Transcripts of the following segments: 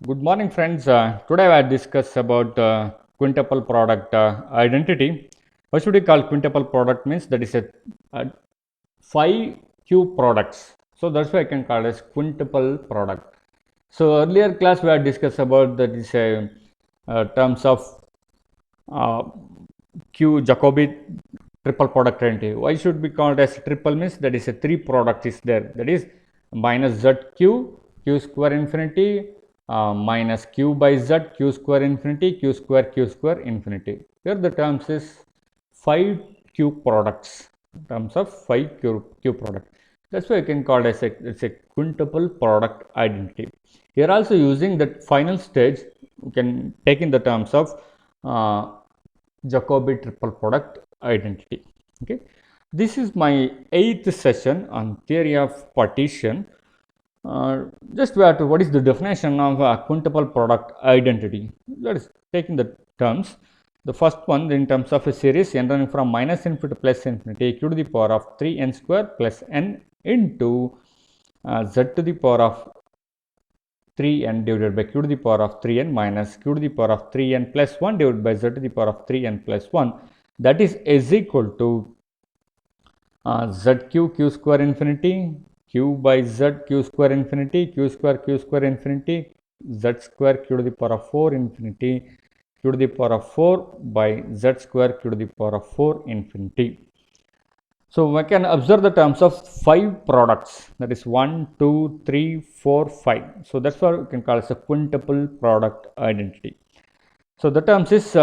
Good morning, friends. Today I will discuss about quintuple product identity. What should we call quintuple product? Means that is a 5 products. So that's why I can call it as quintuple product. So earlier class we had discussed about that is a terms of uh, Q Jacobi triple product identity. Why should be called as triple? Means that is a 3 product is there. That is minus ZQ, Q square infinity, minus Q by Z, Q square infinity, Q square infinity. Here the terms is 5 Q products. Terms of 5 Q product. That's why you can call it as it's a quintuple product identity. Here also using that final stage, you can take in the terms of Jacobi triple product identity. Okay, this is my 8th session on theory of partition. Just we have to, what is the definition of a quintuple product identity? Let us take in the terms. The first one in terms of a series n running from minus infinity to plus infinity q to the power of 3n square plus n into z to the power of 3n divided by q to the power of 3n minus q to the power of 3n plus 1 divided by z to the power of 3n plus 1, that is equal to zq square infinity q by z q square infinity q square infinity z square q to the power of 4 infinity q to the power of 4 by z square q to the power of 4 infinity. So we can observe the terms of 5 products, that is 1, 2, 3, 4, 5. So that's what we can call as a quintuple product identity. So the terms is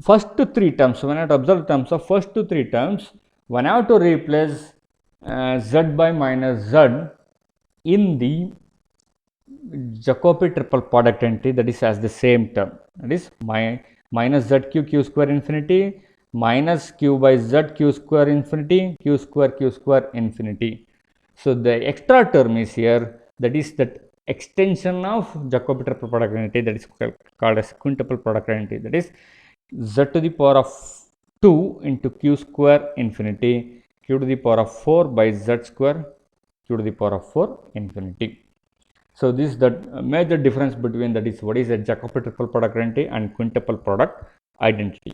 first 3 terms. When I observe the terms of first 3 terms, when I have to replace z by minus z in the Jacobi triple product entry, that is as the same term, that is minus zq q square infinity minus q by z q square infinity q square infinity. So the extra term is here, that is that extension of Jacobi triple product identity, that is called as quintuple product identity, that is z to the power of 2 into q square infinity q to the power of 4 by z square q to the power of 4 infinity. So this is the major difference between, that is what is a Jacobi triple product identity and quintuple product identity.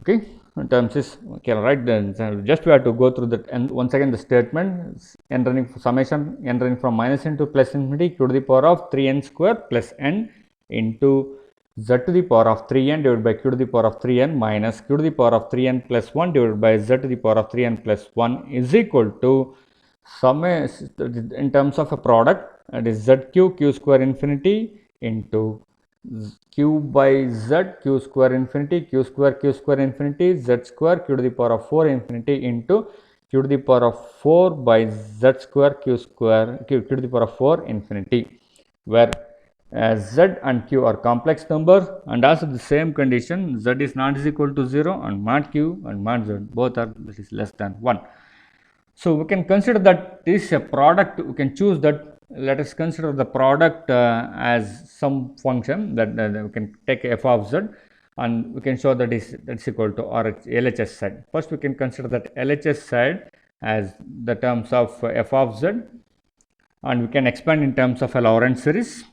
Okay, in terms is okay, right? Then just we have to go through that, and once again the statement n running summation n running from minus n to plus infinity q to the power of 3n square plus n into z to the power of 3n divided by q to the power of 3n minus q to the power of 3n plus 1 divided by z to the power of 3n plus 1 is equal to sum in terms of a product, that is zq q square infinity into q by z q square infinity q square infinity z square q to the power of 4 infinity into q to the power of 4 by z square q to the power of 4 infinity, where z and q are complex numbers, and also the same condition, z is not is equal to 0 and mod q and mod z both are less than 1. So we can consider that this is a product. We can choose that. Let us consider the product as some function that we can take f of z, and we can show that that's equal to LHS side. First, we can consider that LHS side as the terms of f of z, and we can expand in terms of a Lorentz series,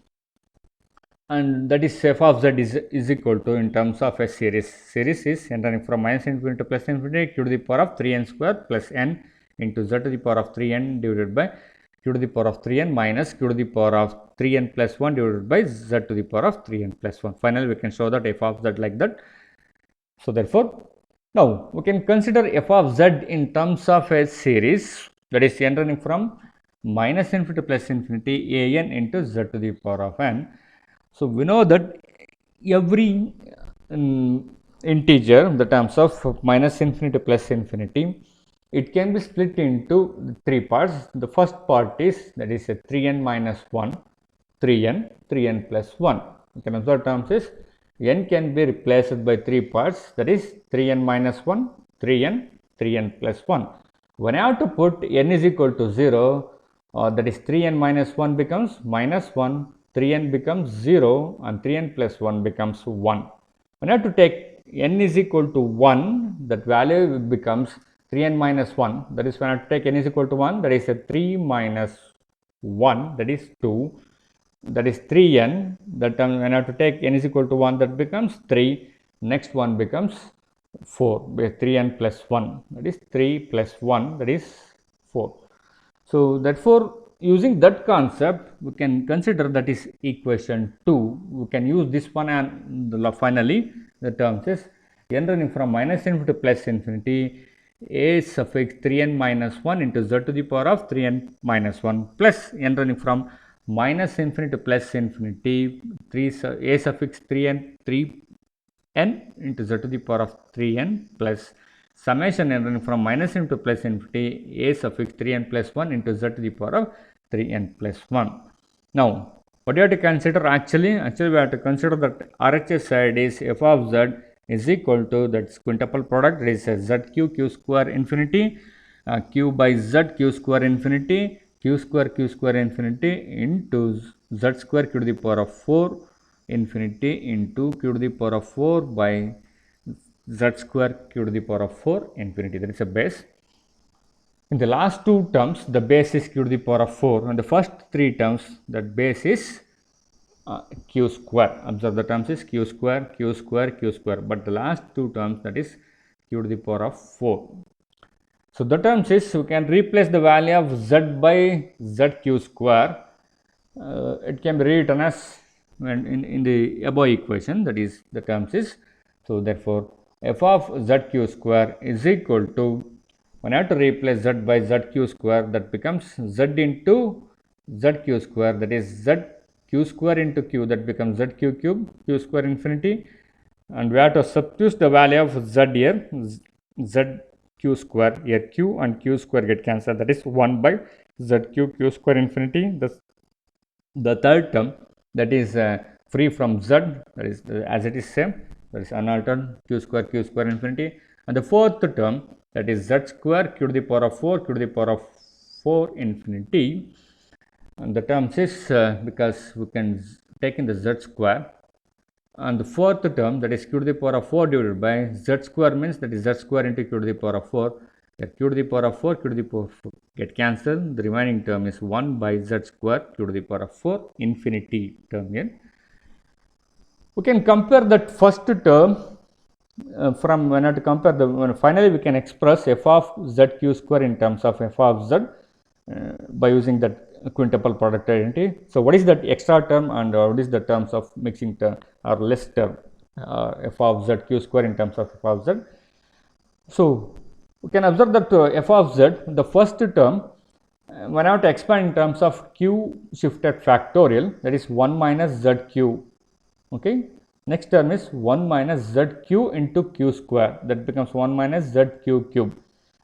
and that is f of z is equal to in terms of a series. Series is n running from minus infinity to plus infinity q to the power of 3n square plus n into z to the power of 3n divided by q to the power of 3n minus q to the power of 3n plus 1 divided by z to the power of 3n plus 1. Finally, we can show that f of z like that. So therefore, now we can consider f of z in terms of a series, that is n running from minus infinity to plus infinity an into z to the power of n. So we know that every integer in the terms of minus infinity to plus infinity, it can be split into 3 parts. The first part is, that is a 3n minus 1, 3n plus 1. You can observe terms is n can be replaced by 3 parts, that is 3n minus 1, 3n plus 1. When I have to put n is equal to 0, that is 3n minus 1 becomes minus 1, 3n becomes 0 and 3n plus 1 becomes 1. When I have to take n is equal to 1, that value becomes 3n minus 1, that is when I take n is equal to 1, that is a 3 minus 1, that is 2, that is 3n. That term when I have to take n is equal to 1, that becomes 3. Next one becomes 4 by 3n plus 1, that is 3 plus 1, that is 4. So therefore, using that concept, we can consider that is equation 2. We can use this one, and finally the term says n running from minus infinity to plus infinity a suffix 3n minus 1 into z to the power of 3n minus 1 plus n running from minus infinity to plus infinity a suffix 3n into z to the power of 3n plus summation n running from minus n to plus infinity a suffix 3n plus 1 into z to the power of 3n plus 1. Now, what do you have to consider actually? Actually, we have to consider that RHS side is f of z is equal to, that's quintuple product, that is zq square infinity q by z q square infinity q square infinity into z square q to the power of 4 infinity into q to the power of 4 by z square q to the power of 4 infinity. That is a base. In the last two terms, the base is q to the power of 4, and the first three terms, that base is q square. Observe the terms is q square, q square, q square, but the last two terms, that is q to the power of 4. So the terms is, we can replace the value of z by zq square. It can be rewritten as in the above equation, that is the terms is. So therefore, f of zq square is equal to, when I have to replace z by zq square, that becomes z into zq square, that is zq square into q, that becomes zq cube q square infinity, and we have to substitute the value of z here, zq square, here q and q square get cancelled, that is 1 by zq q square infinity. The third term, that is free from z, that is as it is same, that is unaltered q square infinity, and the fourth term, that is z square q to the power of 4 q to the power of 4 infinity, and the terms is because we can take in the z square, and the fourth term, that is q to the power of 4 divided by z square, means that is z square into q to the power of 4. Q to the power of 4, q to the power of 4 get cancelled. The remaining term is 1 by z square q to the power of 4 infinity term here. We can compare that first term from, when I have to compare the, finally we can express f of zq square in terms of f of z by using that quintuple product identity. So what is that extra term, and what is the terms of mixing term or less term, f of zq square in terms of f of z. So we can observe that f of z, the first term, when I have to expand in terms of q shifted factorial, that is 1 minus zq. Okay. Next term is 1 minus zq into q square, that becomes 1 minus zq cube.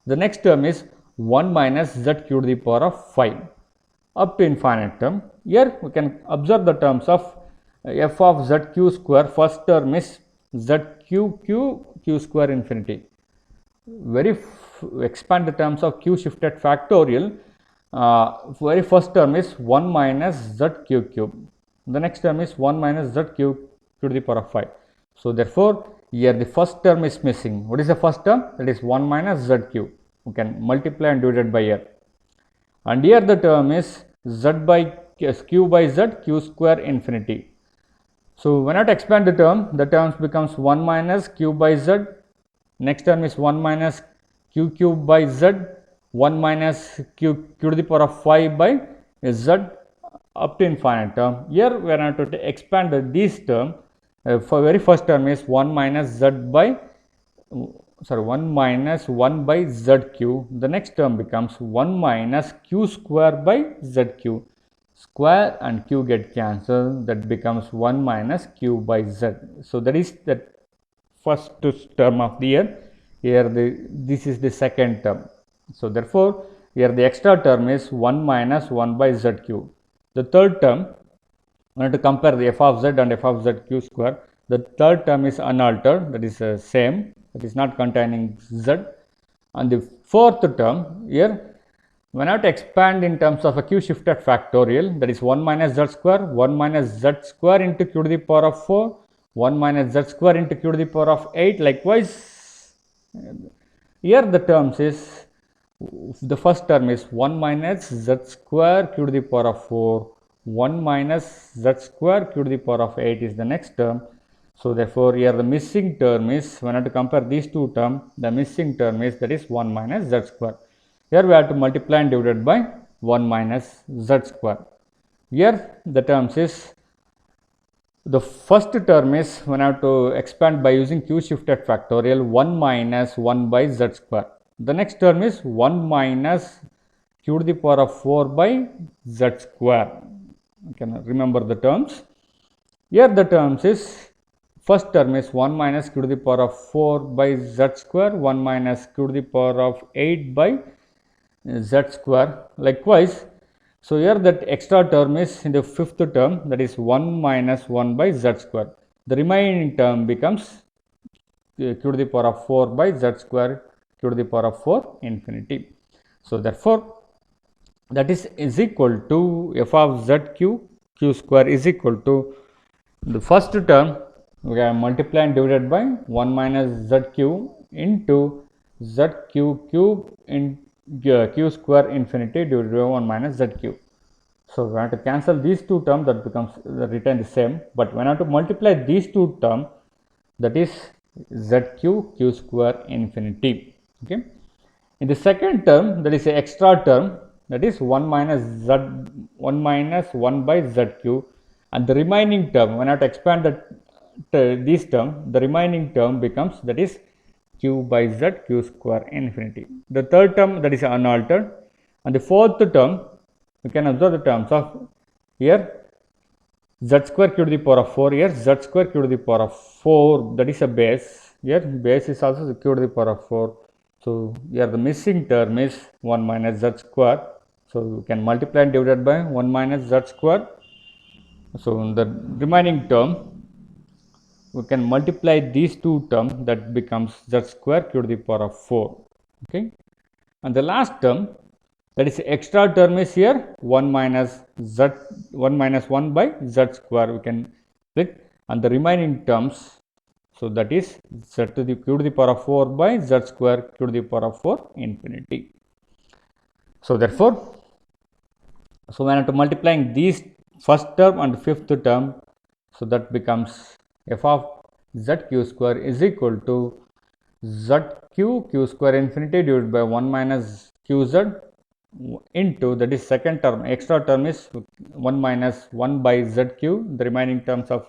The next term is 1 minus zq to the power of 5 up to infinite term. Here we can observe the terms of f of zq square. First term is zq q square infinity. Expand the terms of q shifted factorial. Very first term is 1 minus zq cube. The next term is 1 minus zq q to the power of 5. So therefore, here the first term is missing. What is the first term? That is 1 minus zq. We can multiply and divide by here. And here the term is z by q by z q square infinity. So when I expand the terms becomes 1 minus q by z. Next term is 1 minus q cube by z, 1 minus q to the power of 5 by z up to infinite term. Here we are going to expand this term. For very first term is 1 minus z by 1 minus 1 by zq. The next term becomes 1 minus q square by zq. Square and q get cancelled, that becomes 1 minus q by z. So that is the first term of the year. Here this is the second term. So therefore, here the extra term is 1 minus 1 by zq. The third term, we have to compare the f of z and f of zq square. The third term is unaltered, that is same, that is not containing z. And the fourth term, here when I have to expand in terms of a q shifted factorial, that is 1 minus z square, 1 minus z square into q to the power of 4, 1 minus z square into q to the power of 8. Likewise, here the terms is, the first term is 1 minus z square q to the power of 4, 1 minus z square q to the power of 8 is the next term. So therefore, here the missing term is, when I have to compare these two terms, the missing term is, that is 1 minus z square. Here we have to multiply and divide by 1 minus z square. Here the terms is, the first term is, when I have to expand by using q shifted factorial, 1 minus 1 by z square. The next term is 1 minus q to the power of 4 by z square. You can remember the terms. Here the terms is, first term is 1 minus q to the power of 4 by z square, 1 minus q to the power of 8 by z square. Likewise, so here that extra term is in the fifth term, that is 1 minus 1 by z square. The remaining term becomes q to the power of 4 by z square, q to the power of 4 infinity. So therefore, that is equal to f of z q square is equal to the first term, we have multiplied and divided by 1 minus zq into zq cube in q square infinity divided by 1 minus zq. So we have to cancel these two terms, that becomes retain the same, but when I have to multiply these two terms, that is zq q square infinity. Okay. In the second term, that is a extra term, that is 1 minus 1 by zq, and the remaining term, when I have to expand this term, the remaining term becomes, that is q by z q square infinity. The third term, that is unaltered, and the fourth term, you can observe the terms of here z square q to the power of 4, here z square q to the power of 4, that is a base, here base is also q to the power of 4. So here the missing term is 1 minus z square. So you can multiply and divide by 1 minus z square. So in the remaining term, we can multiply these two terms, that becomes z square q to the power of 4. Okay. And the last term, that is extra term, is here 1 minus 1 by z square, we can split, and the remaining terms, so that is z to the q to the power of 4 by z square q to the power of 4 infinity. So therefore, so when I have to multiplying these first term and fifth term, so that becomes f of zq square is equal to zq q square infinity divided by 1 minus qz into, that is second term, extra term is 1 minus 1 by zq, the remaining terms of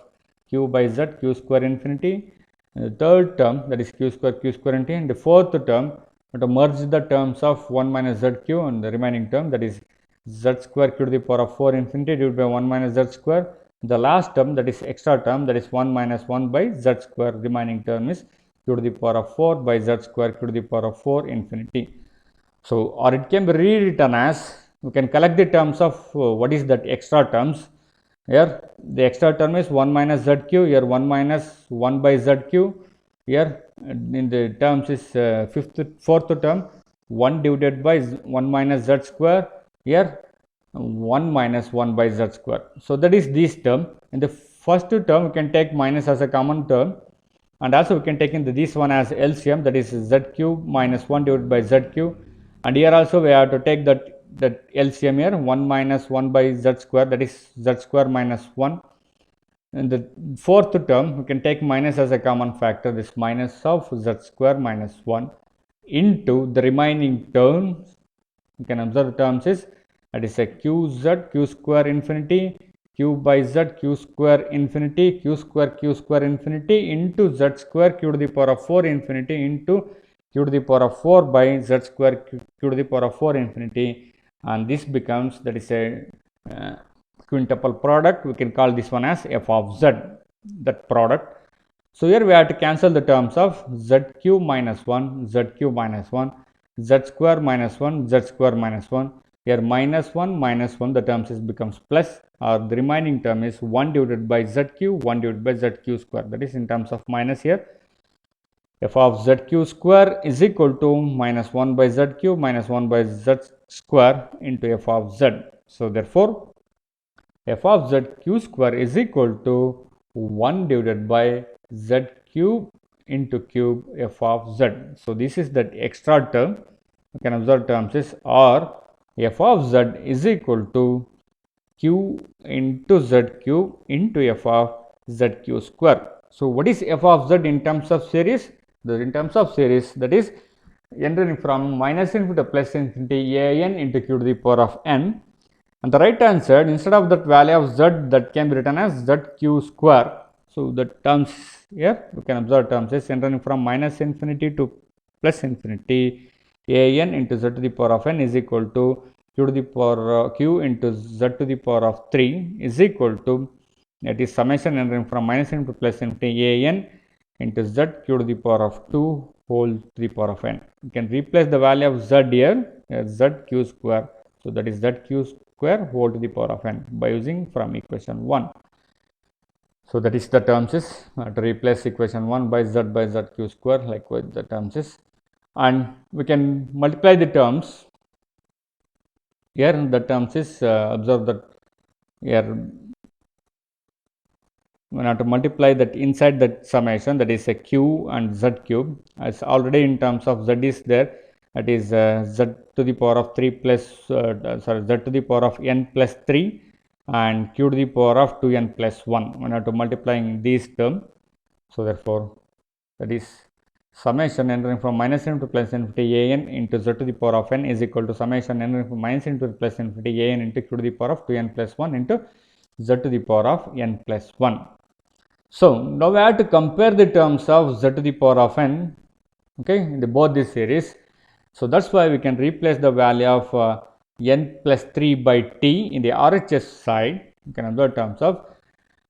q by z q square infinity. The third term, that is q square infinity, and the fourth term, to merge the terms of 1 minus zq and the remaining term, that is z square q to the power of 4 infinity divided by 1 minus z square. The last term, that is extra term, that is 1 minus 1 by z square, remaining term is q to the power of 4 by z square q to the power of 4 infinity. So, or it can be rewritten as, we can collect the terms of what is that extra terms. Here the extra term is 1 minus zq, here 1 minus 1 by zq, here in the terms is fourth term 1 divided by 1 minus z square, here 1 minus 1 by z square. So that is this term. In the first term, we can take minus as a common term, and also we can take in this one as LCM, that is z cube minus 1 divided by z cube, and here also we have to take that LCM here, 1 minus 1 by z square, that is z square minus 1. In the fourth term, we can take minus as a common factor, this minus of z square minus 1 into the remaining terms. You can observe the terms is, that is a qz q square infinity, q by z q square infinity, q square infinity into z square q to the power of 4 infinity into q to the power of 4 by z square q to the power of 4 infinity, and this becomes, that is a quintuple product. We can call this one as f of z, that product. So here we have to cancel the terms of z cube minus 1, z cube minus 1, z square minus 1, z square minus 1. Here minus 1, the terms is becomes plus, or the remaining term is 1 divided by z cube, 1 divided by z cube square, that is in terms of minus here. F of z cube square is equal to minus 1 by z cube minus 1 by z square into f of z. So therefore, f of z cube square is equal to 1 divided by z cube into cube f of z. So this is that extra term. You can observe terms is, or f of z is equal to q into z cube into f of z q square. So what is f of z in terms of series? In terms of series, that is entering from minus infinity to plus infinity a n into q to the power of n. On the right hand side, instead of that value of z, that can be written as z q square. So the terms here, we can observe terms is entering from minus infinity to plus infinity a n into z to the power of n is equal to q to the power q into z to the power of 3 is equal to, that is summation entering from minus infinity to plus infinity a n into z q to the power of 2 whole to the power of n. You can replace the value of z here as z q square. So that is z q square whole to the power of n by using from equation 1. So that is the terms is to replace equation 1 by z q square, likewise the terms is, and we can multiply the terms. Here the terms is observe that here we have to multiply that inside that summation, that is a q and z cube, as already in terms of z is there, that is z to the power of 3 plus sorry z to the power of n plus 3 and q to the power of 2n plus 1. We have to multiplying these terms. So therefore that is summation entering from minus n to plus infinity a n into z to the power of n is equal to summation entering from minus n to plus infinity a n into q to the power of 2n plus 1 into z to the power of n plus 1. So now we have to compare the terms of z to the power of n, okay, in the both these series. So that's why we can replace the value of n plus 3 by t in the RHS side. You can observe terms of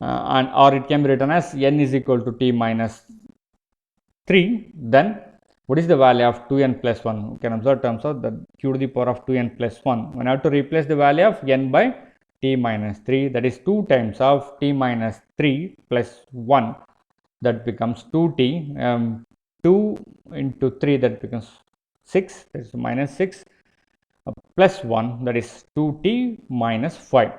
and or it can be written as n is equal to t minus 3. Then what is the value of 2n plus 1? You can observe terms of the q to the power of 2n plus 1. We have to replace the value of n by t minus 3, that is 2 times of t minus 3 plus 1, that becomes 2t, 2 into 3, that becomes 6, that is minus 6, plus 1, that is 2t minus 5.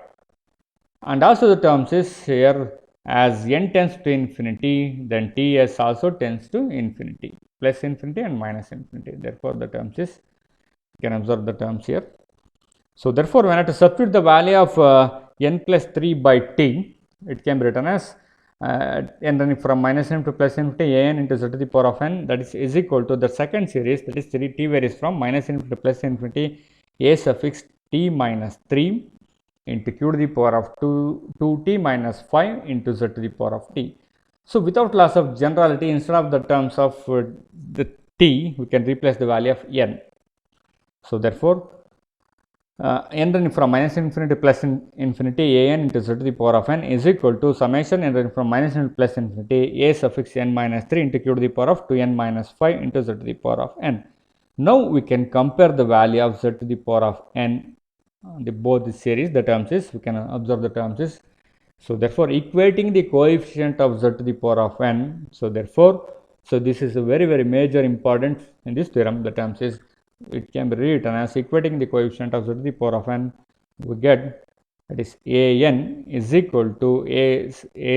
And also the terms is here as n tends to infinity, then ts also tends to infinity, plus infinity and minus infinity. Therefore the terms is, you can observe the terms here. So therefore when I have to substitute the value of n plus 3 by t, it can be written as n running from minus n to plus infinity a n into z to the power of n, that is equal to the second series, that is t varies from minus infinity to plus infinity a suffix t minus 3 into q to the power of 2t minus 5 into z to the power of t. So without loss of generality, instead of the terms of the t, we can replace the value of n. So therefore n running from minus infinity to plus infinity a n into z to the power of n is equal to summation n running from minus infinity to plus infinity a suffix n minus 3 into q to the power of 2n minus 5 into z to the power of n. Now we can compare the value of z to the power of n, the both the series, the terms is, we can observe the terms is. So therefore equating the coefficient of z to the power of n, so therefore, so this is a very major important in this theorem. The terms is, it can be rewritten as equating the coefficient of z to the power of n, we get, that is a n is equal to a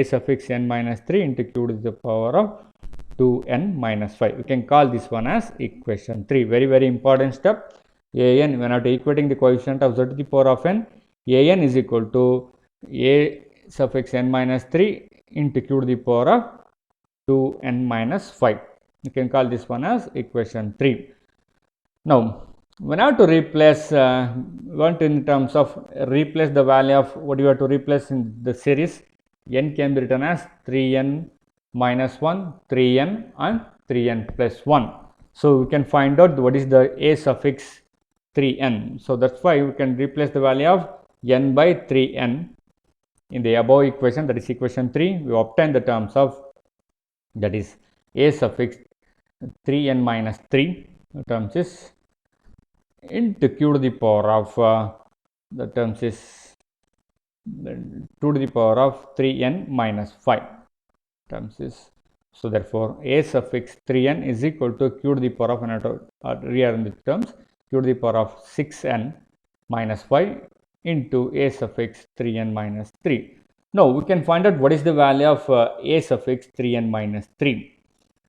suffix n minus 3 into q to the power of 2n minus 5. We can call this one as equation 3. Very important step. A n, when not equating the coefficient of z to the power of n, a n is equal to a suffix n minus 3 into q to the power of 2n minus 5. You can call this one as equation 3. Now, when I have to replace, want in terms of replace the value of what you have to replace in the series, n can be written as 3n minus 1, 3n and 3n plus 1. So we can find out what is the a suffix 3n. So that's why we can replace the value of n by 3n in the above equation, that is equation 3. We obtain the terms of, that is a suffix 3n minus 3, the terms is into q to the power of the terms is 2 to the power of 3n minus 5 terms is. So therefore a suffix 3n is equal to q to the power of rearrange the terms, q to the power of 6n minus 5 into a suffix 3n minus 3. Now we can find out what is the value of a suffix 3n minus 3.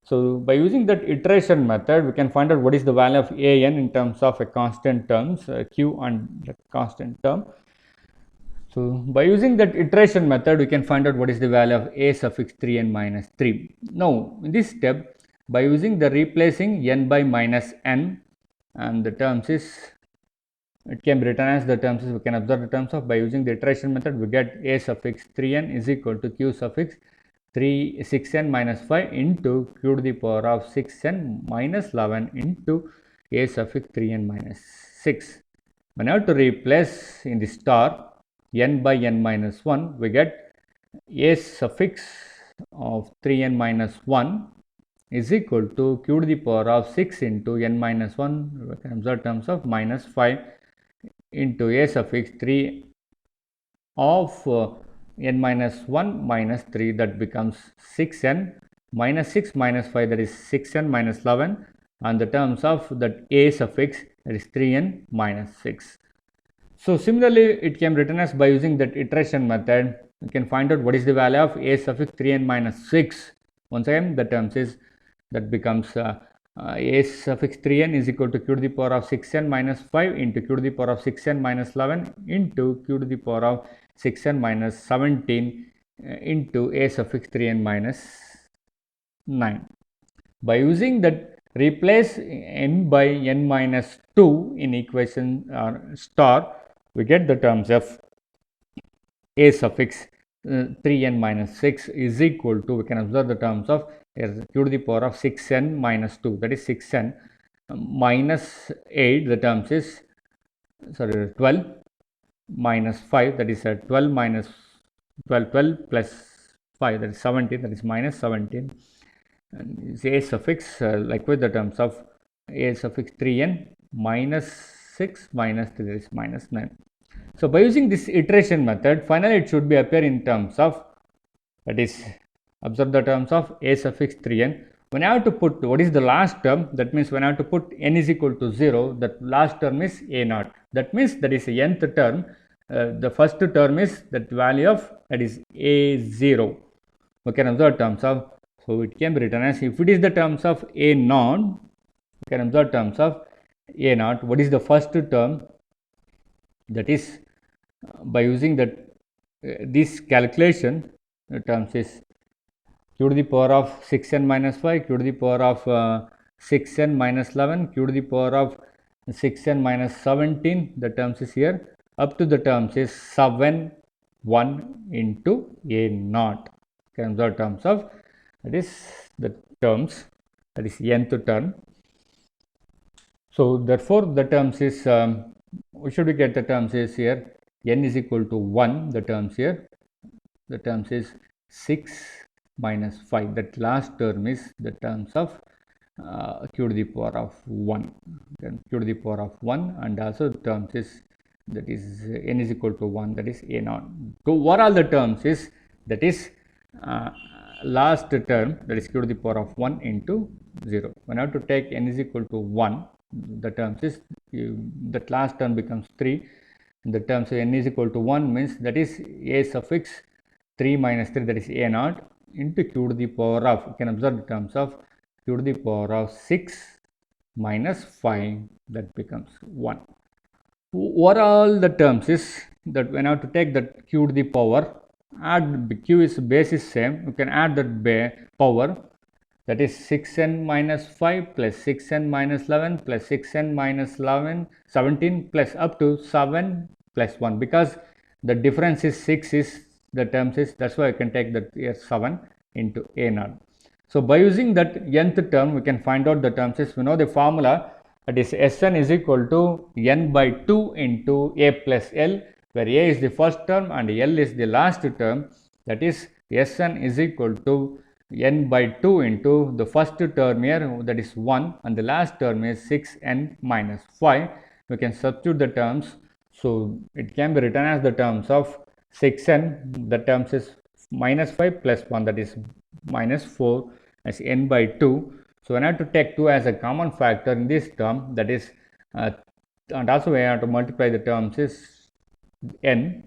So by using that iteration method, we can find out what is the value of a n in terms of a constant terms, q and the constant term. So by using that iteration method, we can find out what is the value of a suffix 3n minus 3. Now in this step, by using the replacing n by minus n, and the terms is, it can be written as the terms is, we can observe the terms of, by using the iteration method, we get a suffix 3n is equal to q suffix 6n minus 5 into q to the power of 6n minus 11 into a suffix 3n minus 6. When I have to replace in the star n by n minus 1, we get a suffix of 3n minus 1 is equal to q to the power of 6 into n minus 1, we can observe terms of minus 5 into a suffix 3 of n minus 1 minus 3, that becomes 6n minus 6 minus 5, that is 6n minus 11, and the terms of that a suffix, that is 3n minus 6. So similarly, it can be written as, by using that iteration method, you can find out what is the value of a suffix 3n minus 6. Once again, the terms is, that becomes a suffix 3n is equal to q to the power of 6n minus 5 into q to the power of 6n minus 11 into q to the power of 6n minus 17 into a suffix 3n minus 9. By using that, replace n by n minus 2 in equation star, we get the terms of a suffix 3n minus 6 is equal to, we can observe the terms of q to the power of 6n minus 2, that is 6n minus 8, the terms is, 12 minus 5, that is 12 minus 12 plus 5, that is 17, that is minus 17, and a suffix likewise the terms of a suffix 3n minus 6 minus 3, that is minus 9. So by using this iteration method, finally it should be appear in terms of, that is, observe the terms of a suffix 3n. When I have to put what is the last term, that means when I have to put n is equal to 0, that last term is a naught. That means that is the nth term. The first term is that value of, that is a0. We can observe terms of, so it can be written as, if it is the terms of a naught, we can observe terms of a naught. What is the first term? That is, by using that this calculation, the terms is q to the power of 6n minus 5, q to the power of 6n minus 11, q to the power of 6n minus 17, the terms is here, up to the terms is 7 1 into a naught. Can observe terms of, that is the terms, that is nth term. So therefore the terms is, what should we get the terms is here, n is equal to 1, the terms here, the terms is 6 minus 5, that last term is the terms of q to the power of 1, then q to the power of 1, and also the terms is, that is n is equal to 1, that is a naught. So what are the terms is, that is last term, that is q to the power of 1 into 0. When I have to take n is equal to 1, the terms is, that last term becomes 3, the terms n is equal to 1 means, that is a suffix 3 minus 3, that is a naught into q to the power of, you can observe the terms of q to the power of 6 minus 5, that becomes 1. What all the terms is, that when I have to take that q to the power, add, q is base is same, you can add that power, that is 6n minus 5 plus 6n minus 11 plus 6n minus 11, 17 plus up to 7 plus 1, because the difference is 6 is the terms is, that's why I can take that here 7 into a naught. So by using that nth term, we can find out the terms is, we know the formula, that is Sn is equal to n by 2 into a plus l, where a is the first term and l is the last term, that is Sn is equal to n by 2 into the first term here, that is 1, and the last term is 6n minus 5. We can substitute the terms, so it can be written as the terms of 6n, the terms is minus 5 plus 1, that is minus 4, as n by 2. So when I have to take 2 as a common factor in this term, that is, and also we have to multiply the terms is n,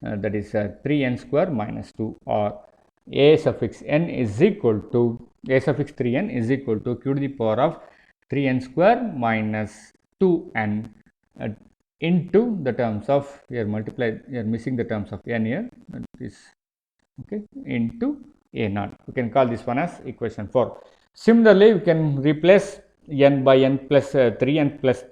that is 3n square minus 2, or a suffix n is equal to, a suffix 3n is equal to q to the power of 3n square minus 2n into the terms of, here multiply, here missing the terms of n here, that is okay, into a naught. We can call this one as equation 4. Similarly, we can replace n by n plus 3n plus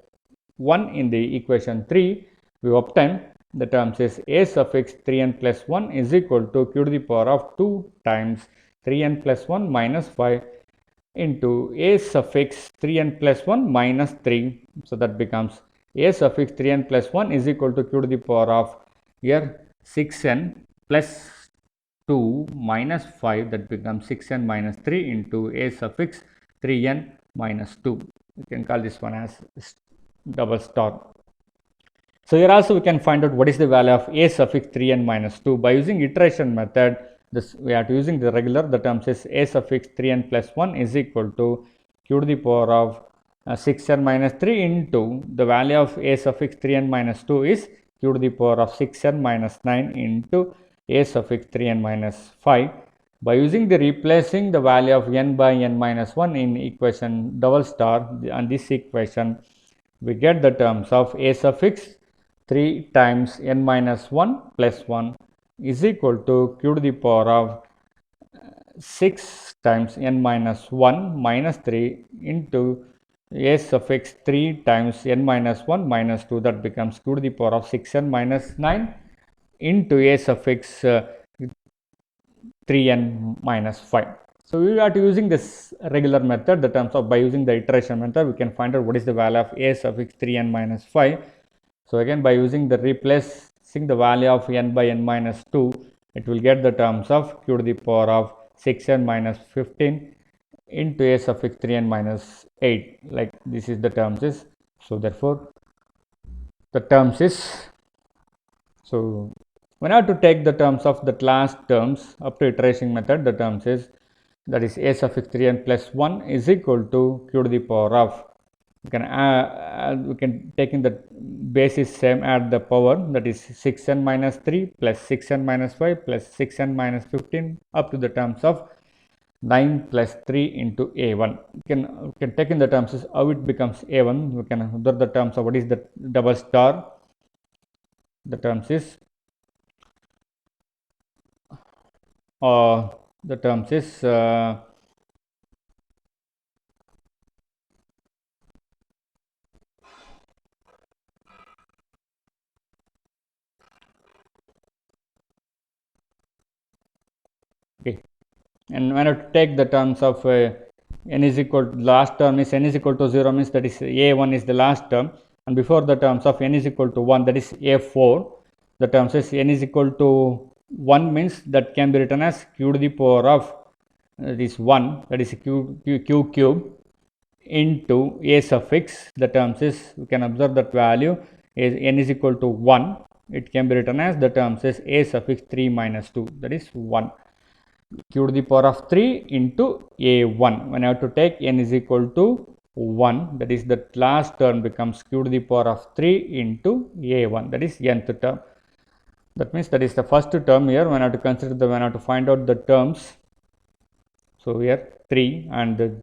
1 in the equation 3. We obtain the terms is a suffix 3n plus 1 is equal to q to the power of 2 times 3n plus 1 minus 5 into a suffix 3n plus 1 minus 3. So, that becomes a suffix 3n plus 1 is equal to q to the power of here 6n plus 2 minus 5, that becomes 6n minus 3 into a suffix 3n minus 2. We can call this one as double star. So, here also we can find out what is the value of a suffix 3n minus 2 by using iteration method. This we are using the regular, the terms is a suffix 3n plus 1 is equal to q to the power of 6n minus 3 into the value of a suffix 3n minus 2 is q to the power of 6n minus 9 into a suffix 3n minus 5. By using the replacing the value of n by n minus 1 in equation double star, and this equation we get the terms of a suffix 3 times n minus 1 plus 1 is equal to q to the power of 6 times n minus 1 minus 3 into a suffix 3 times n minus 1 minus 2, that becomes q to the power of 6n minus 9 into a suffix 3n minus 5. So, we are using this regular method, the terms of by using the iteration method we can find out what is the value of a suffix 3n minus 5. So, again by using the replacing the value of n by n minus 2, it will get the terms of q to the power of 6n minus 15 into a suffix 3n minus 8, like this is the terms is. So, therefore, the terms is, so when I have to take the terms of the last terms up to iteration method, the terms is, that is a suffix 3n plus 1 is equal to q to the power of, we can take in the basis same, add the power, that is 6n minus 3 plus 6n minus 5 plus 6n minus 15 up to the terms of 9 plus 3 into a1. We can take in the terms is how it becomes a1. We can observe the terms of what is the double star. The terms is the terms is okay. And when I take the terms of n is equal to, last term is n is equal to 0 means that is a1 is the last term, and before the terms of n is equal to 1, that is a4, the terms is n is equal to 1 means that can be written as q to the power of this 1, that is q cube into a suffix, the terms is, we can observe that value is n is equal to 1, it can be written as the terms is a suffix 3 minus 2, that is 1, q to the power of 3 into a1. When I have to take n is equal to 1, that is the last term becomes q to the power of 3 into a1, that is nth term. That means that is the first term here. When I have to consider the, when I have to find out the terms. So, here 3 and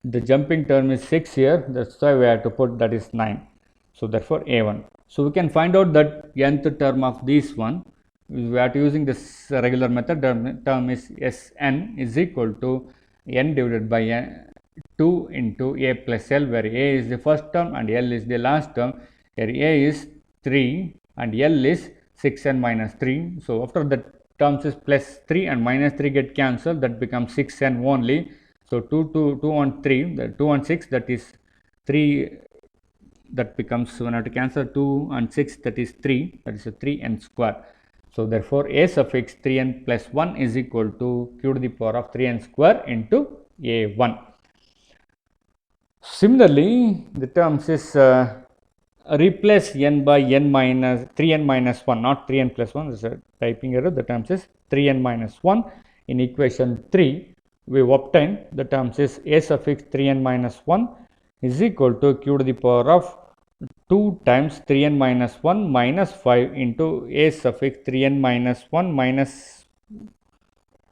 the jumping term is 6 here, that is why we have to put, that is 9. So, therefore, a1. So, we can find out that nth term of this one. We are using this regular method, term is Sn is equal to n divided by n 2 into a plus l, where a is the first term and l is the last term. Here a is 3 and l is 6n minus 3. So, after the terms is plus 3 and minus 3 get cancelled, that becomes 6n only. So, 2 on 3, the 2 on 6, that is 3, that becomes, when I have to cancel 2 and 6, that is 3, that is a 3n square. So, therefore, a suffix 3n plus 1 is equal to q to the power of 3n square into a1. Similarly, the terms is replace n by n minus 3n minus 1, not 3n plus 1, this is a typing error. The terms is 3n minus 1 in equation 3. We obtain the terms is a suffix 3n minus 1 is equal to q to the power of 2 times 3n minus 1 minus 5 into a suffix 3n minus 1 minus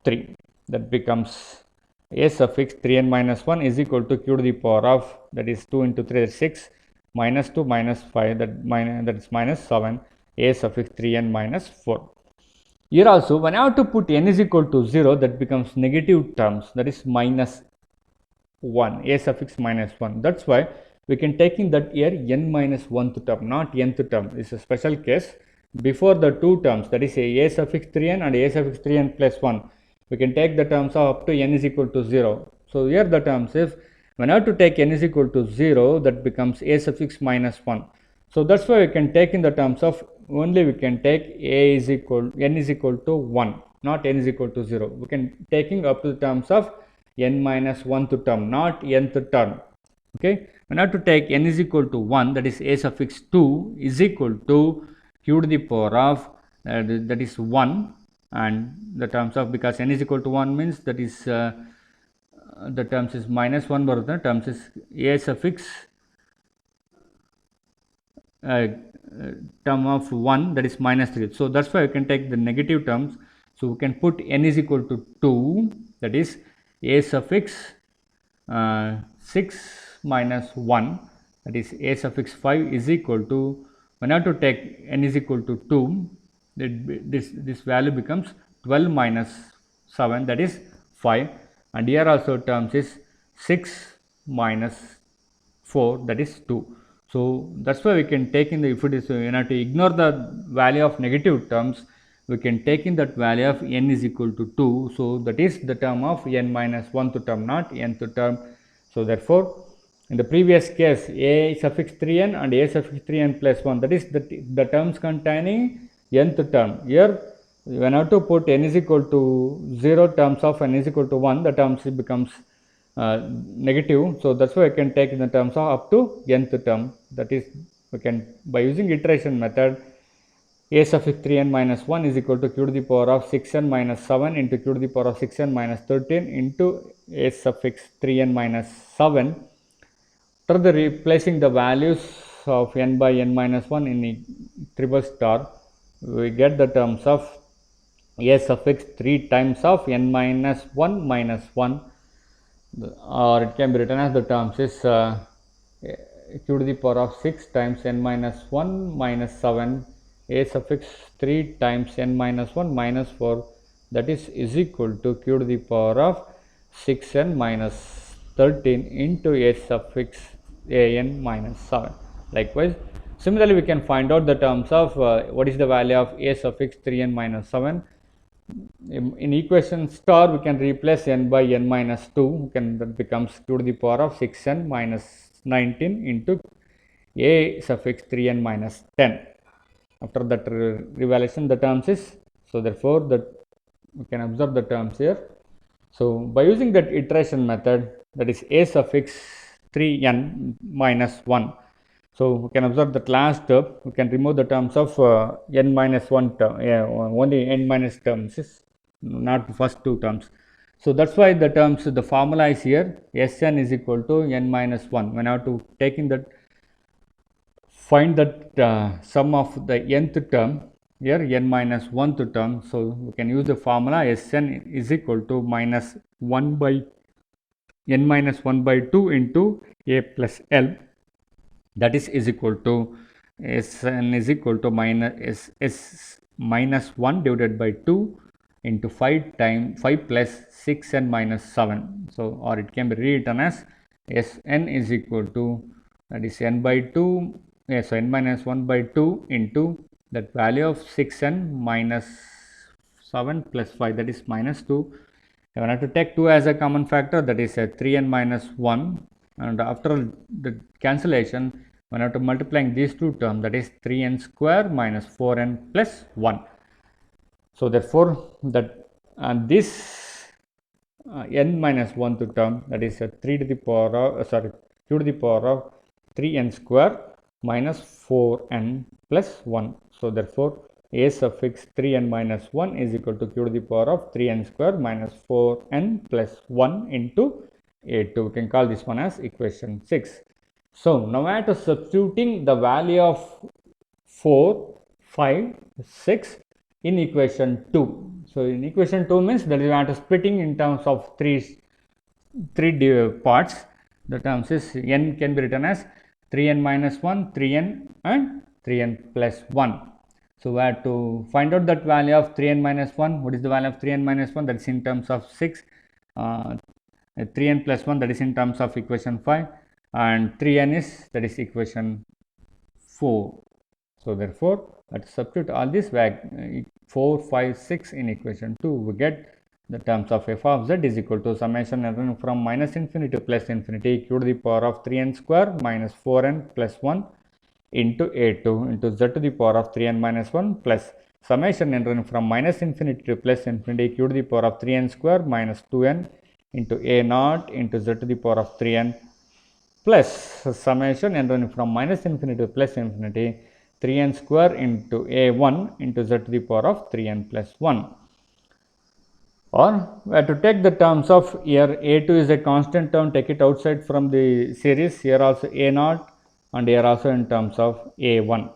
3, that becomes a suffix 3n minus 1 is equal to q to the power of, that is 2 into 3, 6 minus 2 minus 5, that is minus 7, a suffix 3n minus 4. Here also, when I have to put n is equal to 0, that becomes negative terms, that is minus 1, a suffix minus 1. That's why we can taking that here n minus 1th term, not nth term. This is a special case. Before the two terms, that is a suffix 3n and a suffix 3n plus 1, we can take the terms of up to n is equal to 0. So here the terms, if when I have to take n is equal to 0, that becomes a suffix minus 1. So that's why we can take in the terms of only we can take a is equal n is equal to 1, not n is equal to 0. We can taking up to the terms of n minus 1th term, not nth term. Okay, when I have to take n is equal to 1, that is a suffix 2 is equal to q to the power of that is 1, and the terms of, because n is equal to 1 means that is the terms is minus 1 the terms is a suffix term of 1, that is minus 3. So that's why we can take the negative terms. So we can put n is equal to 2, that is a suffix 6 minus 1, that is a suffix 5 is equal to, when I have to take n is equal to 2, this value becomes 12 minus 7, that is 5, and here also terms is 6 minus 4, that is 2. So that's why we can take in the, if it is, you have to ignore the value of negative terms, we can take in that value of n is equal to 2. So that is the term of n minus 1th term, not nth term. So therefore, in the previous case, a suffix 3n and a suffix 3n plus 1, that is the terms containing nth term. Here, when I have to put n is equal to 0 terms of n is equal to 1, the terms becomes negative. So that's why I can take in the terms of up to nth term. That is, we can, by using iteration method, a suffix 3n minus 1 is equal to q to the power of 6n minus 7 into q to the power of 6n minus 13 into a suffix 3n minus 7. After the replacing the values of n by n minus 1 in triple star, we get the terms of a suffix 3 times of n minus 1 minus 1, or it can be written as the terms is q to the power of 6 times n minus 1 minus 7, a suffix 3 times n minus 1 minus 4, that is equal to q to the power of 6n minus 13 into a suffix an minus 7. Likewise, similarly, we can find out the terms of what is the value of a suffix 3n minus 7. In equation star, we can replace n by n minus 2, that becomes q to the power of 6n minus 19 into a suffix 3n minus 10. After that revaluation, the terms is, so therefore that we can observe the terms here. So by using that iteration method, that is a suffix 3n minus 1. So we can observe that last term, we can remove the terms of n minus 1 term, only n minus terms, is not the first two terms. So that's why the terms, the formula is here, Sn is equal to n minus 1. When I have to take in that, find that sum of the nth term, here n minus 1th term. So we can use the formula Sn is equal to minus 1 by n minus 1 by 2 into a plus l, that is equal to Sn is equal to minus s minus 1 divided by 2 into 5 plus 6n minus 7. So, or it can be rewritten as Sn is equal to, that is n by 2, so n minus 1 by 2 into that value of 6n minus 7 plus 5, that is minus 2. When I have to take 2 as a common factor, that is a 3n minus 1, and after the cancellation, when I have to multiplying these two terms, that is 3n square minus 4n plus 1. So therefore, that this n minus 1th term, that is a 3 to the power of, q to the power of 3n square minus 4n plus 1. So therefore, a suffix 3n minus 1 is equal to q to the power of 3n square minus 4n plus 1 into a2. We can call this one as equation 6. So now I have to substituting the value of 4, 5, 6 in equation 2. So in equation 2 means that we have to splitting in terms of three parts. The terms is n can be written as 3n minus 1, 3n and 3n plus 1. So we have to find out that value of 3n minus 1. What is the value of 3n minus 1? That is in terms of 6. 3n plus 1, that is in terms of equation 5, and 3n is, that is equation 4. So therefore, let's substitute all this 4, 5, 6 in equation 2. We get the terms of f of z is equal to summation n from minus infinity to plus infinity q to the power of 3n square minus 4n plus 1 into a2 into z to the power of 3n minus 1 plus summation n from minus infinity to plus infinity q to the power of 3n square minus 2n into a0 into z to the power of 3n plus summation n from minus infinity to plus infinity 3n square into a1 into z to the power of 3n plus 1. Or we have to take the terms of here a2 is a constant term, take it outside from the series, here also a0 and here also in terms of a1.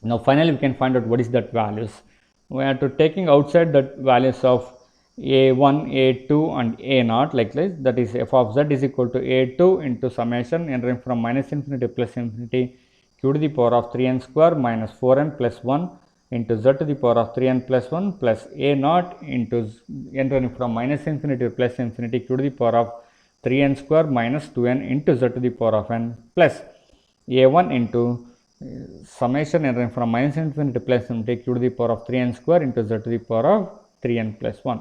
Now finally we can find out what is that values. We are to taking outside that values of a1, a2 and a0 like this, that is f of z is equal to a2 into summation n from minus infinity to plus infinity q to the power of 3n square minus 4n plus 1 into z to the power of 3n plus 1 plus a0 into n from minus infinity to plus infinity q to the power of 3n square minus 2n into z to the power of n plus a1 into summation n from minus infinity to plus infinity q to the power of 3n square into z to the power of 3n plus 1.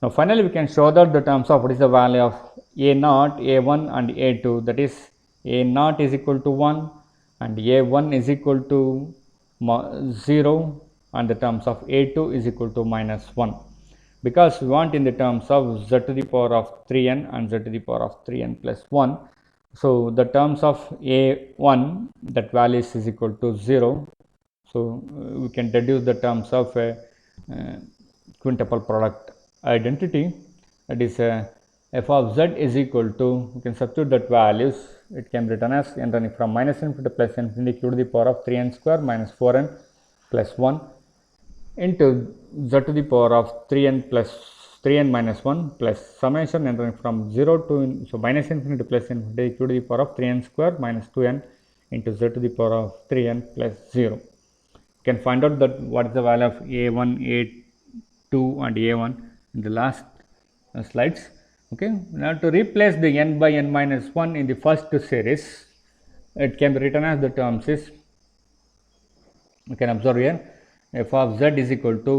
Now finally we can show that the terms of what is the value of a0, a1 and a2, that is a0 is equal to 1 and a1 is equal to 0 and the terms of a2 is equal to minus 1, because we want in the terms of z to the power of 3n and z to the power of 3n plus 1. So the terms of a1, that value is equal to 0. So we can deduce the terms of a quintuple product identity, that is f of z is equal to, we can substitute that values, it can be written as n from minus infinity to plus infinity q to the power of 3n square minus 4n plus 1 into z to the power of 3n minus 1 plus summation n from 0 to, so minus infinity to plus infinity q to the power of 3n square minus 2n into z to the power of 3n plus 0. You can find out that what is the value of a1, a2 and a1 in the last slides. Okay, now to replace the n by n minus 1 in the first series, it can be written as the terms is, you can observe here, f of z is equal to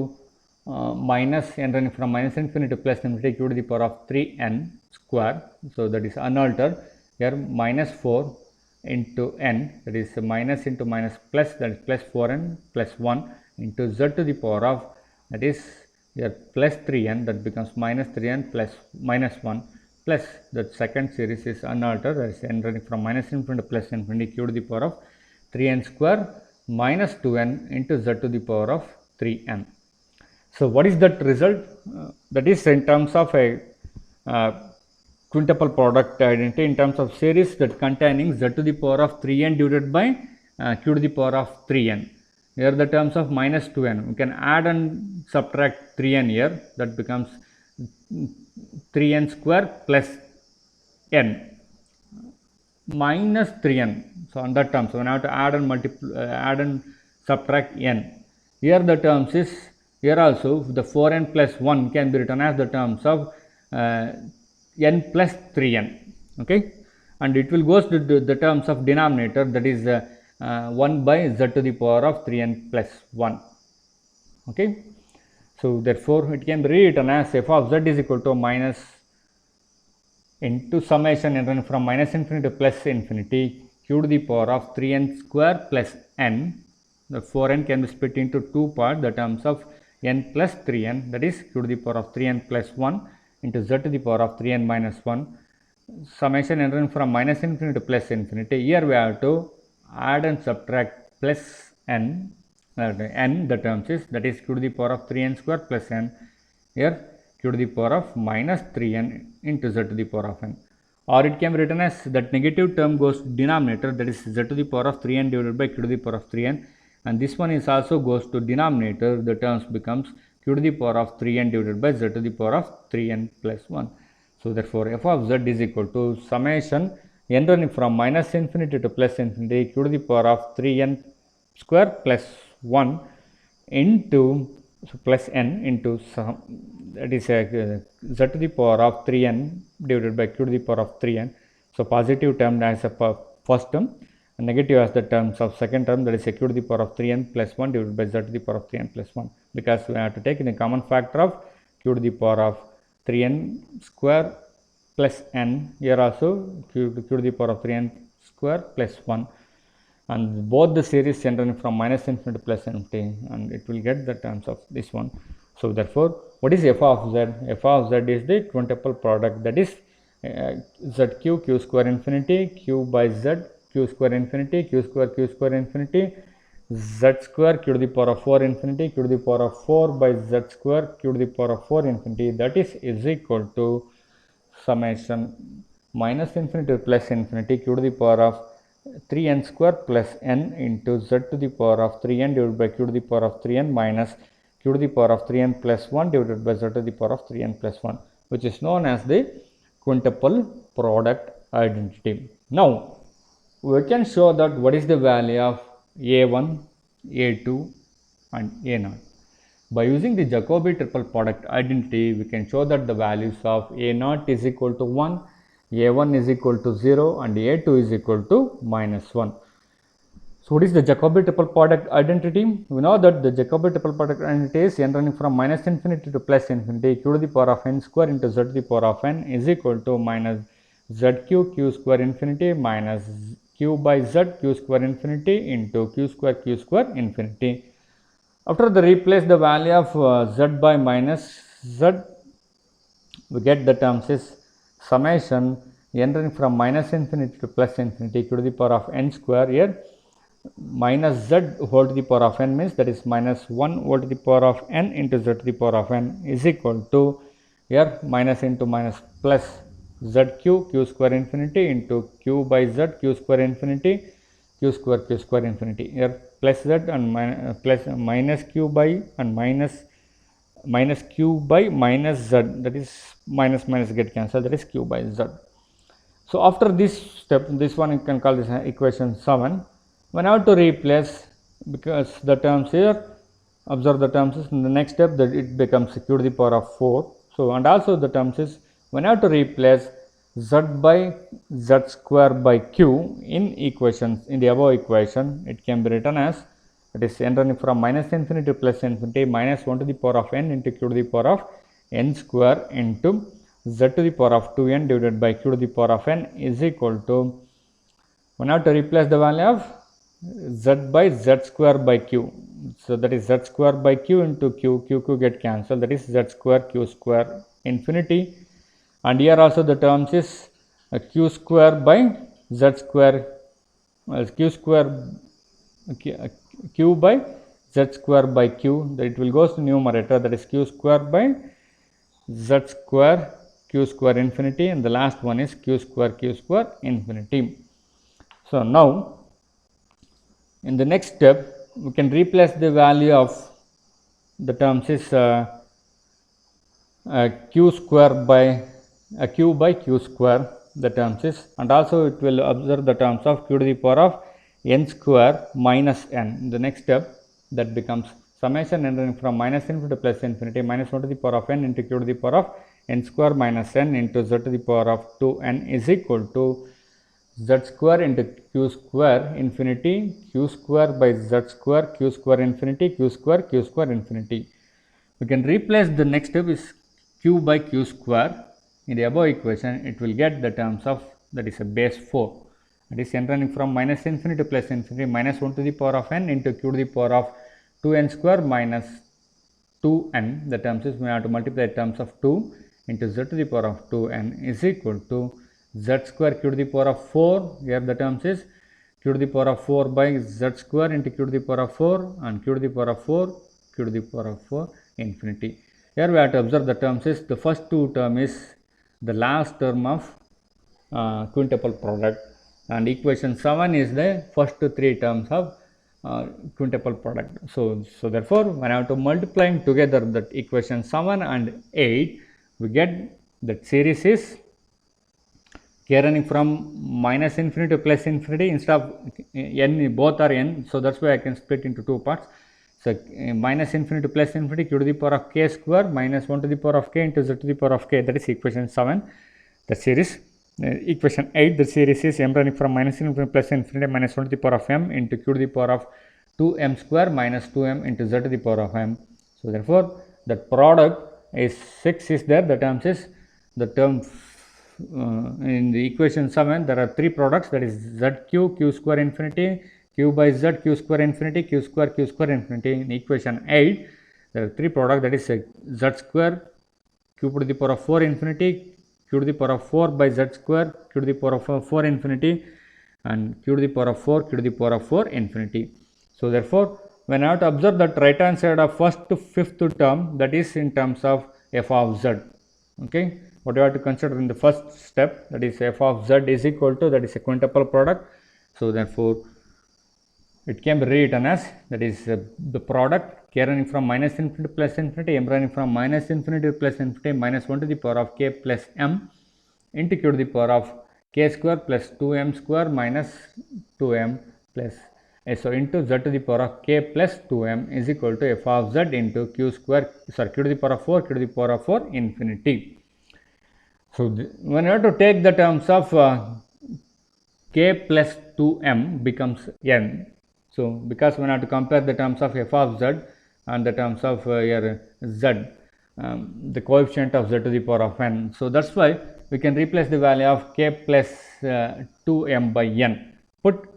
minus n from minus infinity to plus infinity q to the power of 3n square. So that is unaltered. Here minus 4 into n, that is minus into minus plus, that is plus 4n plus 1 into z to the power of, that is here plus 3n, that becomes minus 3n plus minus 1 plus the second series is unaltered, that is n from minus infinity to plus infinity q to the power of 3n square minus 2n into z to the power of 3n. So what is that result? That is in terms of a quintuple product identity in terms of series that containing z to the power of 3n divided by q to the power of 3n. Here the terms of minus 2n, we can add and subtract 3n here, that becomes 3n square plus n minus 3n. So on that term, so we have to add and subtract n. Here the terms is, here also the 4n plus 1 can be written as the terms of n plus 3n. Okay, and it will goes to the terms of denominator, that is 1 by z to the power of 3n plus 1. Okay, so therefore it can be rewritten as f of z is equal to minus into summation n from minus infinity to plus infinity q to the power of 3n square plus n. The 4n can be split into two parts, the terms of n plus 3n, that is q to the power of 3n plus 1 into z to the power of 3n minus 1 summation n from minus infinity to plus infinity. Here we have to add and subtract plus n, the terms is, that is q to the power of 3n square plus n, here q to the power of minus 3n into z to the power of n. Or it can be written as that negative term goes to denominator, that is z to the power of 3n divided by q to the power of 3n, and this one is also goes to denominator, the terms becomes q to the power of 3n divided by z to the power of 3n plus 1. So therefore f of z is equal to summation n running from minus infinity to plus infinity q to the power of 3n square plus 1 into plus n into some, that is z to the power of 3n divided by q to the power of 3n. So positive term as a first term and negative as the terms of second term, that is q to the power of 3n plus 1 divided by z to the power of 3n plus 1, because we have to take in the common factor of q to the power of 3n square plus n, here also q to the power of 3n square plus 1, and both the series running from minus infinity to plus infinity, and it will get the terms of this one. So therefore, what is f of z? F of z is the quintuple product, that is zq q square infinity q by z q square infinity q square infinity z square q to the power of 4 infinity q to the power of 4 by z square q to the power of 4 infinity, that is equal to summation minus infinity to plus infinity q to the power of 3n square plus n into z to the power of 3n divided by q to the power of 3n minus q to the power of 3n plus 1 divided by z to the power of 3n plus 1, which is known as the quintuple product identity. Now we can show that what is the value of a1, a2 and a0. By using the Jacobi triple product identity, we can show that the values of a0 is equal to 1, a1 is equal to 0 and a2 is equal to minus 1. So what is the Jacobi triple product identity? We know that the Jacobi triple product identity is n running from minus infinity to plus infinity q to the power of n square into z to the power of n is equal to minus zq q square infinity minus q by z q square infinity into q square infinity. After the replace the value of z by minus z, we get the terms is summation n running from minus infinity to plus infinity q to the power of n square, here minus z whole to the power of n means that is minus 1 whole to the power of n into z to the power of n is equal to, here minus into minus plus zq q square infinity into q by z q square infinity q square infinity, here plus z and plus minus q by and minus q by minus z, that is minus get cancelled, that is q by z. So after this step, this one you can call this equation 7. When I have to replace, because the terms here, observe the terms is in the next step that it becomes q to the power of 4. So and also the terms is when I have to replace z by z square by q in equations, in the above equation, it can be written as, it is n running from minus infinity to plus infinity minus 1 to the power of n into q to the power of n square into z to the power of 2n divided by q to the power of n is equal to, when I have to replace the value of z by z square by q, so that is z square by q into q get cancelled, that is z square q square infinity, and here also the terms is q square by z square q square q by z square by q, that it will goes to numerator, that is q square by z square q square infinity, and the last one is q square infinity. So now in the next step we can replace the value of the terms is q square by q by q square, the terms is, and also it will observe the terms of q to the power of n square minus n. The next step that becomes summation n running from minus infinity to plus infinity minus 1 to the power of n into q to the power of n square minus n into z to the power of 2n is equal to z square into q square infinity q square by z square q square infinity q square infinity. We can replace the next step is q by q square in the above equation, it will get the terms of, that is a base 4, that is n running from minus infinity to plus infinity minus 1 to the power of n into q to the power of 2n square minus 2n, the terms is we have to multiply the terms of 2 into z to the power of 2n is equal to z square q to the power of 4, here the terms is q to the power of 4 by z square into q to the power of 4 and q to the power of 4 q to the power of 4 infinity. Here we have to observe the terms is, the first two term is the last term of quintuple product, and equation 7 is the first three terms of quintuple product. So therefore when I have to multiplying together that equation 7 and 8, we get that series is k running from minus infinity to plus infinity. Instead of n, both are n, so that's why I can split into two parts. So minus infinity to plus infinity, q to the power of k square minus 1 to the power of k into z to the power of k, that is equation 7. The series equation 8, the series is m running from minus infinity to plus infinity minus 1 to the power of m into q to the power of 2m square minus 2m into z to the power of m. So therefore that product is 6 is there, the terms is the term in the equation 7 there are three products, that is zq, q square infinity, q by z, q square infinity, q square infinity. In equation 8 there are three products, that is z square, q to the power of 4 infinity, q to the power of 4 by z square, q to the power of 4 infinity, and q to the power of 4, q to the power of 4 infinity. So therefore when I have to observe that right hand side of first to fifth term, that is in terms of f of z. Okay, what you have to consider in the first step, that is f of z is equal to, that is a quintuple product. So therefore it can be rewritten as, that is the product k running from minus infinity to plus infinity, m running from minus infinity to plus infinity minus 1 to the power of k plus m into q to the power of k square plus 2m square minus 2m plus so into z to the power of k plus 2m is equal to f of z into q square, sorry, q to the power of 4, q to the power of 4 infinity. So when you have to take the terms of k plus 2m becomes n. So because when I have to compare the terms of f of z and the terms of your z, the coefficient of z to the power of n. So that's why we can replace the value of k plus 2m by n. Put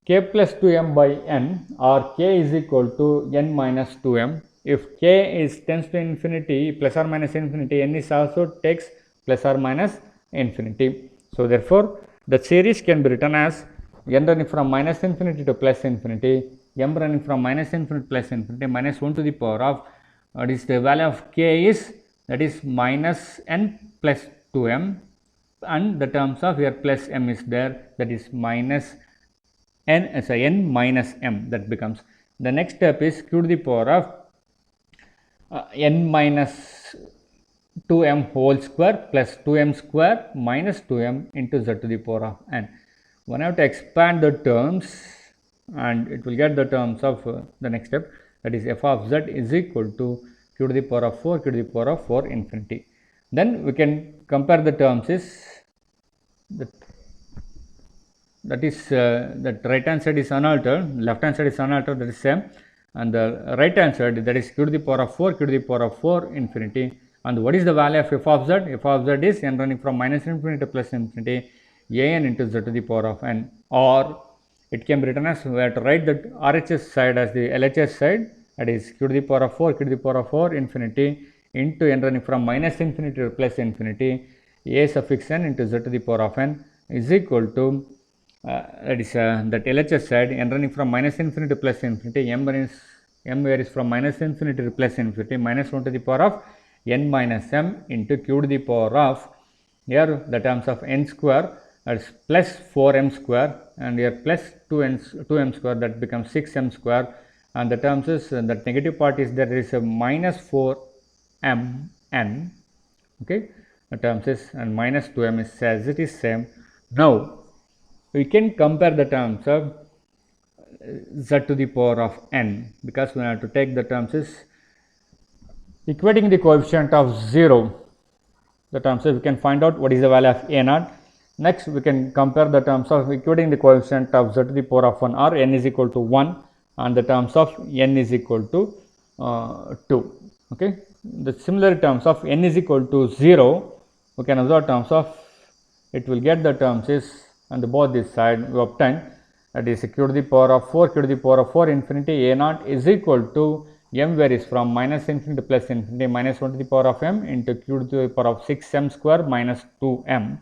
k plus 2m by n, or k is equal to n minus 2m. If k is tends to infinity, plus or minus infinity, n is also takes plus or minus infinity. So therefore the series can be written as n running from minus infinity to plus infinity, m running from minus infinity to plus infinity minus 1 to the power of, what is the value of k is, that is minus n plus 2m, and the terms of here plus m is there, that is minus n, n minus m, that becomes. The next step is q to the power of n minus 2m whole square plus 2m square minus 2m into z to the power of n. One have to expand the terms and it will get the terms of the next step, that is f of z is equal to q to the power of 4, q to the power of 4 infinity. Then we can compare the terms is that is that right hand side is unaltered, left hand side is unaltered, that is same, and the right hand side, that is q to the power of 4, q to the power of 4 infinity. And what is the value of f of z? F of z is n running from minus infinity to plus infinity, an into z to the power of n. Or it can be written as, we have to write that RHS side as the LHS side, that is q to the power of 4, q to the power of 4 infinity into n running from minus infinity to plus infinity, a suffix n into z to the power of n is equal to that is that LHS side, n running from minus infinity to plus infinity, m varies from minus infinity to plus infinity minus 1 to the power of n minus m into q to the power of, here the terms of n square, that is plus 4m square, and here plus 2m square, that becomes 6m square, and the terms is that negative part is there is a minus 4m n. Okay, the terms is, and minus 2m is as it is same. Now we can compare the terms of z to the power of n, because we have to take the terms is equating the coefficient of 0, the terms is we can find out what is the value of a naught. Next we can compare the terms of equating the coefficient of z to the power of 1, or n is equal to 1, and the terms of n is equal to 2. Okay, the similar terms of n is equal to 0, we can observe terms of, it will get the terms is, and both this side we obtain, that is q to the power of 4, q to the power of 4 infinity, a naught is equal to m varies from minus infinity to plus infinity minus 1 to the power of m into q to the power of 6m square minus 2m.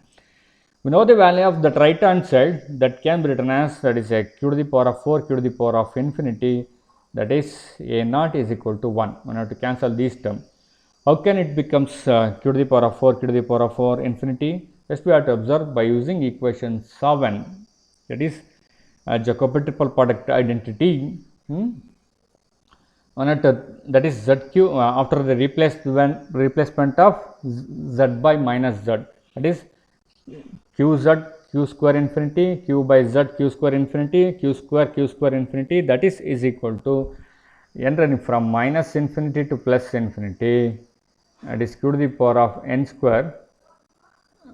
We know the value of that right hand side, that can be written as, that is a q to the power of 4, q to the power of infinity, that is a naught is equal to 1. We have to cancel these terms. How can it becomes q to the power of 4, q to the power of 4 infinity? Just we have to observe by using equation 7, that is Jacobi triple product identity. That is zq after the replacement of z by minus z, that is qz q square infinity, q by z q square infinity, q square infinity, that is equal to n running from minus infinity to plus infinity, that is q to the power of n square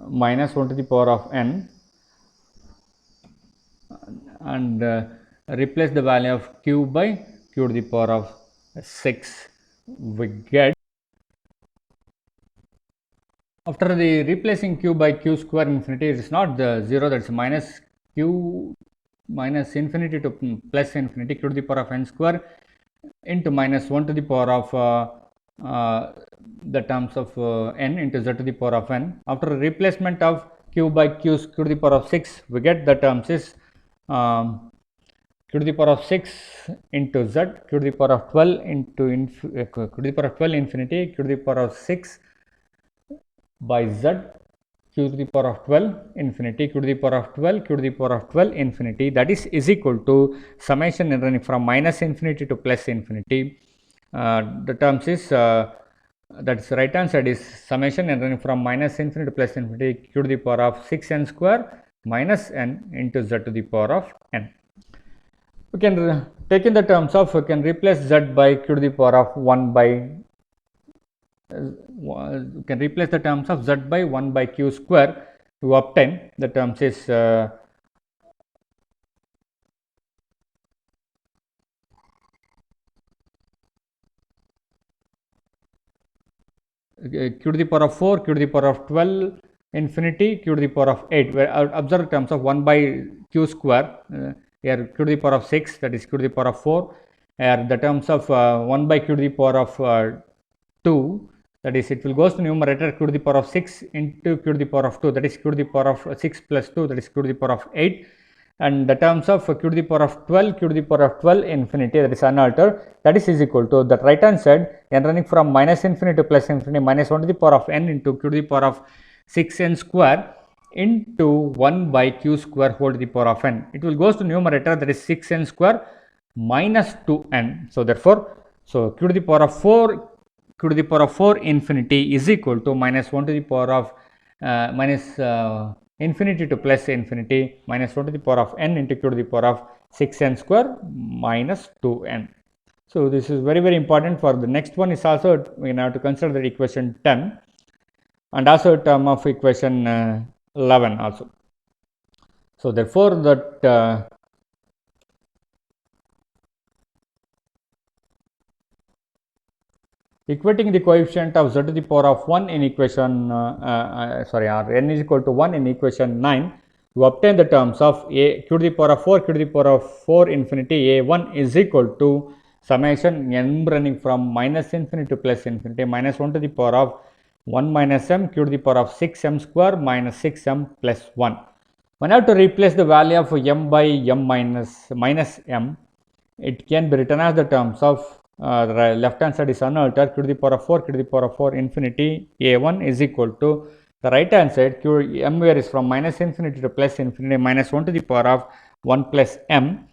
minus 1 to the power of n, and replace the value of q by q to the power of 6. We get, after the replacing q by q square infinity, it is not the 0, that is minus q minus infinity to plus infinity, q to the power of n square into minus 1 to the power of the terms of n into z to the power of n. After replacement of q by q to the power of 6, we get the terms is q to the power of 6 into z, q to the power of 12 into q to the power of 12 infinity, q to the power of 6 by z, q to the power of 12 infinity, q to the power of 12, q to the power of 12 infinity, that is equal to summation running from minus infinity to plus infinity. The terms is that is right hand side is summation running from minus infinity to plus infinity, q to the power of 6n square minus n into z to the power of n. We can take in the terms of, we can replace z by q to the power of 1 by you can replace the terms of z by 1 by q square to obtain the terms is q to the power of 4, q to the power of 12 infinity, q to the power of 8, where observe the terms of 1 by q square, here q to the power of 6, that is q to the power of 4, here the terms of 1 by q to the power of 2, that is it will goes to numerator q to the power of 6 into q to the power of 2, that is q to the power of 6 plus 2, that is q to the power of 8, and the terms of q to the power of 12, q to the power of 12 infinity, that is unaltered, that is equal to the right hand side n running from minus infinity to plus infinity, minus 1 to the power of n into q to the power of 6n square into 1 by q square whole to the power of n. It will goes to numerator, that is 6n square minus 2n. So therefore, so q to the power of 4, q to the power of 4 infinity is equal to minus 1 to the power of minus infinity to plus infinity, minus 1 to the power of n into q to the power of 6n square minus 2n. So this is very important. For the next one is also we have to consider the equation 10 and also term of equation 11 also. So therefore that equating the coefficient of z to the power of 1 in equation or n is equal to 1 in equation 9, to obtain the terms of a q to the power of 4, q to the power of 4 infinity a1 is equal to summation n running from minus infinity to plus infinity, minus 1 to the power of 1 minus m q to the power of 6m square minus 6m plus 1. When I have to replace the value of m by m minus m, it can be written as the terms of the left hand side is unaltered, q to the power of 4, q to the power of 4 infinity a1 is equal to the right hand side q m where is from minus infinity to plus infinity, minus 1 to the power of 1 plus m,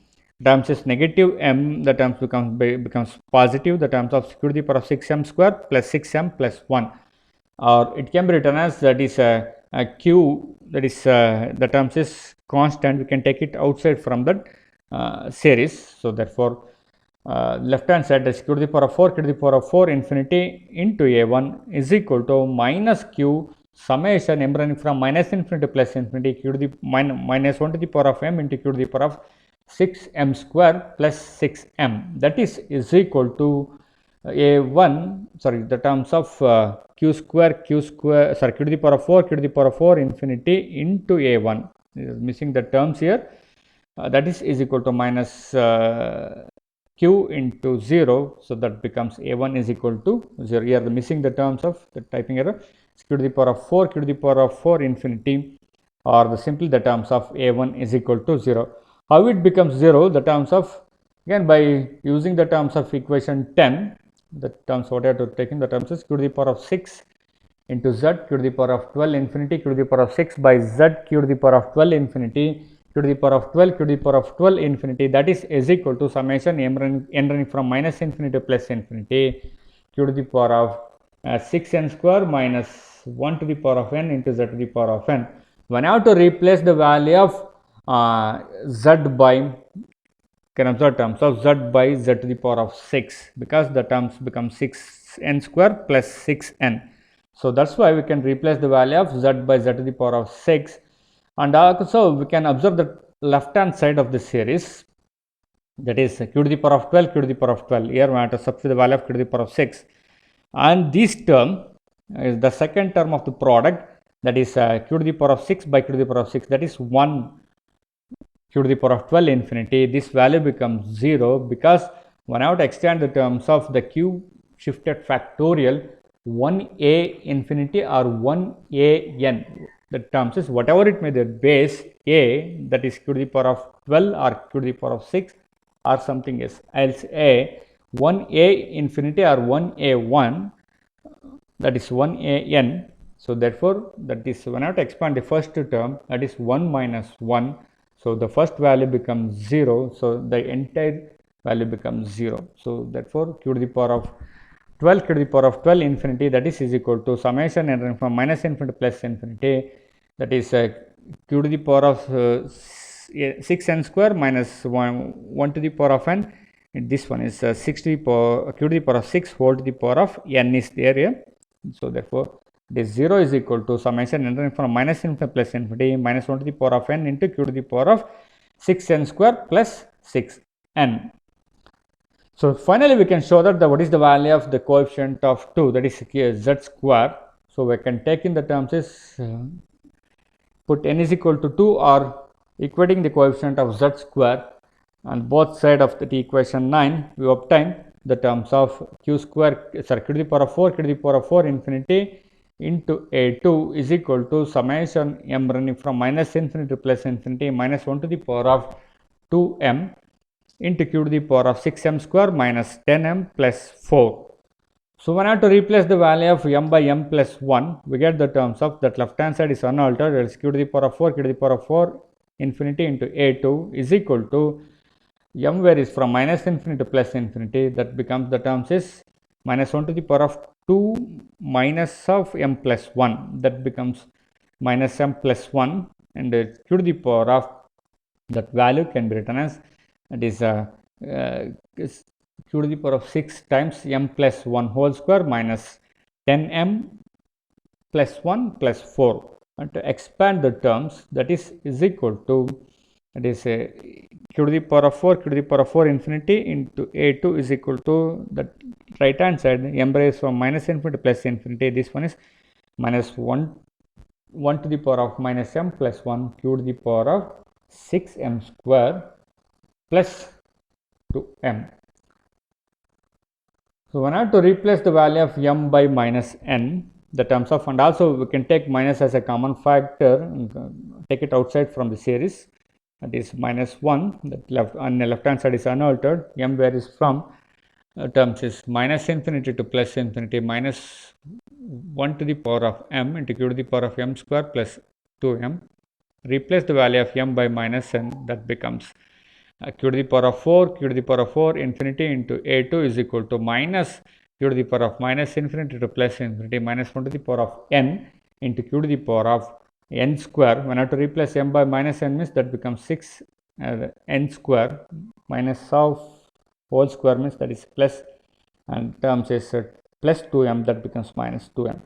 terms is negative m, the terms becomes positive, the terms of q to the power of 6m square plus 6m plus 1, or it can be written as that is a q, that is the terms is constant, we can take it outside from that series. So therefore left hand side is q to the power of 4, q to the power of 4 infinity into a1 is equal to minus q summation m running from minus infinity to plus infinity, q to the minus 1 to the power of m into q to the power of 6m square plus 6m, that is equal to a1, sorry, the terms of q to the power of 4, q to the power of 4 infinity into a1, missing the terms here, that is equal to minus q into 0, so that becomes a1 is equal to 0. Here the missing the terms of the typing error, q to the power of 4, q to the power of 4 infinity, or the simply the terms of a1 is equal to 0. How it becomes 0? The terms of, again by using the terms of equation 10, the terms what I have to take in the terms is q to the power of 6 into z, q to the power of 12 infinity, q to the power of 6 by z, q to the power of 12 infinity, q to the power of 12, q to the power of 12 infinity, that is equal to summation n running from minus infinity to plus infinity, q to the power of 6n square minus 1 to the power of n into z to the power of n. When I have to replace the value of z by, can observe terms of z by z to the power of 6, because the terms become 6n square plus 6n. So that's why we can replace the value of z by z to the power of 6, and also we can observe the left hand side of the series, that is q to the power of 12, q to the power of 12. Here we have to substitute the value of q to the power of 6, and this term is the second term of the product, that is q to the power of 6 by q to the power of 6, that is 1 q to the power of 12 infinity. This value becomes 0, because when I have to extend the terms of the q shifted factorial 1a infinity or 1an, the terms is whatever it may be, base a, that is q to the power of 12 or q to the power of 6 or something else a, 1a infinity or 1a1, that is 1an. So therefore, that is when I have to expand the first term, that is 1 minus 1. So the first value becomes 0. So the entire value becomes 0. So therefore, q to the power of 12 q to the power of 12 infinity, that is equal to summation and from minus infinity plus infinity, that is q to the power of 6n square minus 1 to the power of n. And this one is 6 to the power, q to the power of 6 whole to the power of n is there here. So therefore, this 0 is equal to summation and from minus infinity plus infinity minus 1 to the power of n into q to the power of 6n square plus 6n. So finally, we can show that what is the value of the coefficient of 2, that is z square. So we can take in the terms is put n is equal to 2 or equating the coefficient of z square on both sides of the equation 9, we obtain the terms of q square, sorry, q to the power of 4, q to the power of 4 infinity into a2 is equal to summation m running from minus infinity to plus infinity minus 1 to the power of 2m into q to the power of 6m square minus 10m plus 4. So when I have to replace the value of m by m plus 1, we get the terms of that left hand side is unaltered, that is q to the power of 4, q to the power of 4 infinity into a2 is equal to m varies from minus infinity to plus infinity, that becomes the terms is minus 1 to the power of 2 minus of m plus 1, that becomes minus m plus 1, and q to the power of that value can be written as, that is q to the power of 6 times m plus 1 whole square minus 10m plus 1 plus 4. And to expand the terms, that is equal to, that is q to the power of 4, q to the power of 4 infinity into a2 is equal to the right hand side m raised from minus infinity to plus infinity. This one is minus 1 to the power of minus m plus 1 q to the power of 6m square plus 2m. So when I have to replace the value of m by minus n, the terms of, and also we can take minus as a common factor and take it outside from the series, that is minus 1, that left on the left hand side is unaltered, m varies from terms is minus infinity to plus infinity minus 1 to the power of m into q to the power of m square plus 2m. Replace the value of m by minus n, that becomes q to the power of 4, q to the power of 4 infinity into a2 is equal to minus q to the power of minus infinity to plus infinity minus 1 to the power of n into q to the power of n square. When I have to replace m by minus n means that becomes 6 n square minus of whole square means that is plus, and terms is plus 2m, that becomes minus 2m.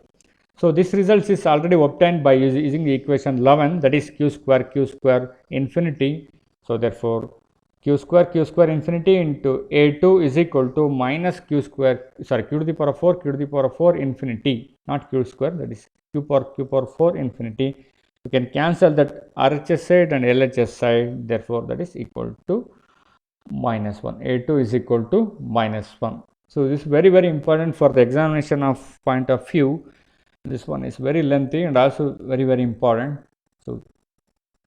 So this result is already obtained by using the equation 11, that is q square infinity. So therefore q square infinity into a2 is equal to minus q square, sorry, q to the power of 4, q to the power of 4 infinity, not q square, that is q power 4 infinity. You can cancel that RHS side and LHS side, therefore that is equal to minus 1. a2 is equal to minus 1. So this is very important for the examination of point of view. This one is very lengthy and also very important. So,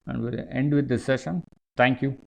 and we'll end with this session. Thank you.